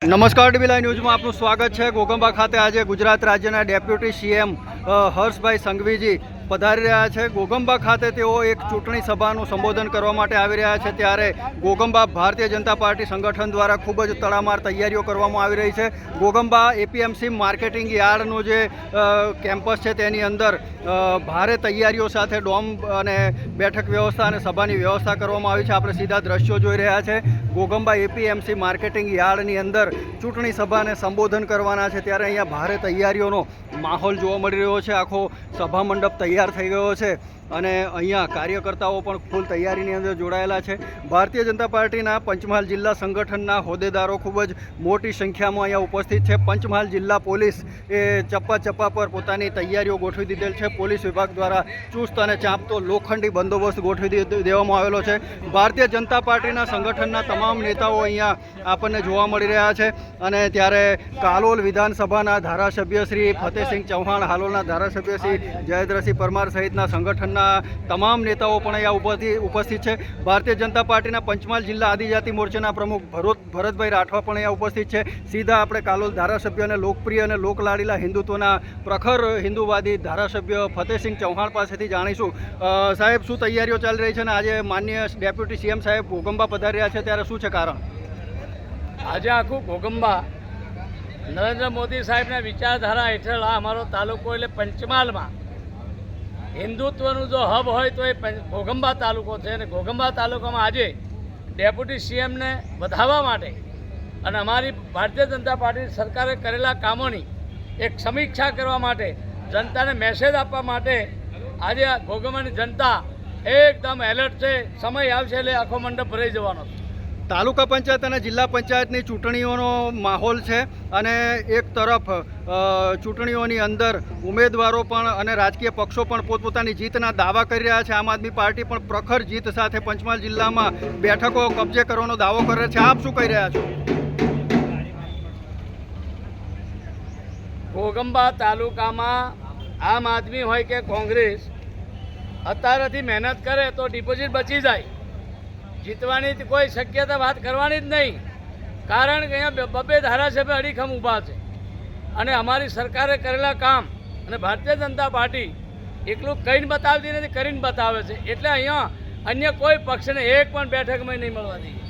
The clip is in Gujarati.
નમસ્કાર ડીબી લાઈવ ન્યૂઝમાં આપનું સ્વાગત છે। ઘોગંબા ખાતે આજે ગુજરાત રાજ્યના ડેપ્યુટી સીએમ હર્ષભાઈ સંઘવીજી પધારી રહ્યા છે। ઘોગંબા ખાતે તેઓ એક ચૂંટણી સભાનું સંબોધન કરવા માટે આવી રહ્યા છે, ત્યારે ઘોગંબા ભારતીય જનતા પાર્ટી સંગઠન દ્વારા ખૂબ જ તડામાર તૈયારીઓ કરવામાં આવી રહી છે। ઘોગંબા એપીએમસી માર્કેટિંગ યાર્ડનું જે કેમ્પસ છે તેની અંદર ભારે તૈયારીઓ સાથે ડોમ અને બેઠક વ્યવસ્થા અને સભાની વ્યવસ્થા કરવામાં આવી છે। આપણે સીધા દ્રશ્યો જોઈ રહ્યા છે। ઘોગંબા એપીએમસી માર્કેટિંગ યાર્ડની અંદર ચૂંટણી સભાને સંબોધન કરવાના છે, ત્યારે અહીંયા ભારે તૈયારીઓનો માહોલ જોવા મળી રહ્યો છે। આખો સભા મંડપ તૈયાર થઈ ગયો છે અને અહીંયા કાર્યકર્તાઓ પણ ફૂલ તૈયારીની અંદર જોડાયેલા છે। ભારતીય જનતા પાર્ટીના પંચમહાલ જિલ્લા સંગઠનના હોદ્દેદારો ખૂબ જ મોટી સંખ્યામાં અહીંયા ઉપસ્થિત છે। પંચમહાલ જિલ્લા પોલીસ એ ચપ્પા પર પોતાની તૈયારીઓ ગોઠવી દીધેલ છે। પોલીસ વિભાગ દ્વારા ચુસ્ત અને ચાંપતો લોખંડી બંદોબસ્ત ગોઠવી દેવામાં આવેલો છે। ભારતીય જનતા પાર્ટીના સંગઠનના તમામ નેતાઓ અહીંયા આપણને જોવા મળી રહ્યા છે અને ત્યારે કાલોલ વિધાનસભાના ધારાસભ્ય શ્રી ફતેહસિંહ ચૌહાણ, હાલોલના ધારાસભ્ય શ્રી જયેન્દ્રસિંહ પરમાર સહિતના સંગઠન તમામ નેતાઓ પણ અહીંયા ઉપસ્થિત છે। ભારતીય જનતા પાર્ટીના પંચમહાલ જિલ્લા આદિજાતિ મોરચાના પ્રમુખ ભરતભાઈ રાઠવા પણ અહીંયા ઉપસ્થિત છે। સીધા આપણે કાલોલ ધારાસભ્ય અને લોકપ્રિય અને લોકલાડીલા હિન્દુત્વના પ્રખર હિન્દુવાદી ધારાસભ્ય ફતેહસિંહ ચૌહાણ પાસેથી જાણીશું। સાહેબ, શું તૈયારીઓ ચાલી રહી છે અને આજે માનનીય ડેપ્યુટી સીએમ સાહેબ ઘોગંબા પધારી રહ્યા છે, ત્યારે શું છે કારણ? આજે આખું ઘોગંબા નરેન્દ્ર મોદી સાહેબના વિચારધારા હેઠળ આ અમારો તાલુકો એટલે પંચમહાલમાં હિન્દુત્વનું જો હબ હોય તો એ ઘોગંબા તાલુકો છે અને ઘોગંબા તાલુકામાં આજે ડેપ્યુટી સીએમને વધાવવા માટે અને અમારી ભારતીય જનતા પાર્ટી સરકારે કરેલા કામોની એક સમીક્ષા કરવા માટે, જનતાને મેસેજ આપવા માટે આજે ઘોગંબાની જનતા એકદમ એલર્ટ છે। સમય આવશે એટલે આખો મંડપ ભરાઈ જવાનો છે। તાલુકા પંચાયત અને જિલ્લા પંચાયતની ચૂંટણીઓનો માહોલ છે અને એક તરફ ચૂંટણીઓની અંદર ઉમેદવારો પણ અને રાજકીય પક્ષો પણ પોતપોતાની જીતના દાવા કરી રહ્યા છે। આમ આદમી પાર્ટી પણ પ્રખર જીત સાથે પંચમહાલ જિલ્લામાં બેઠકો કબજે કરવાનો દાવો કરે છે। આપ શું કહી રહ્યા છો? ઘોગંબા તાલુકામાં આમ આદમી હોય કે કોંગ્રેસ અત્યારેથી મહેનત કરે તો ડિપોઝિટ બચી જાય। જીતવાની કોઈ શક્યતા વાત કરવાની જ નહીં, કારણ કે અહીંયા બબ્બે ધારાસભ્ય અડીખમ ઊભા છે અને અમારી સરકારે કરેલા કામ અને ભારતીય જનતા પાર્ટી એકલું કહીને બતાવતી નથી, કરીને બતાવે છે। એટલે અહીંયા અન્ય કોઈ પક્ષને એક પણ બેઠકમાં નહીં મળવા દઈએ।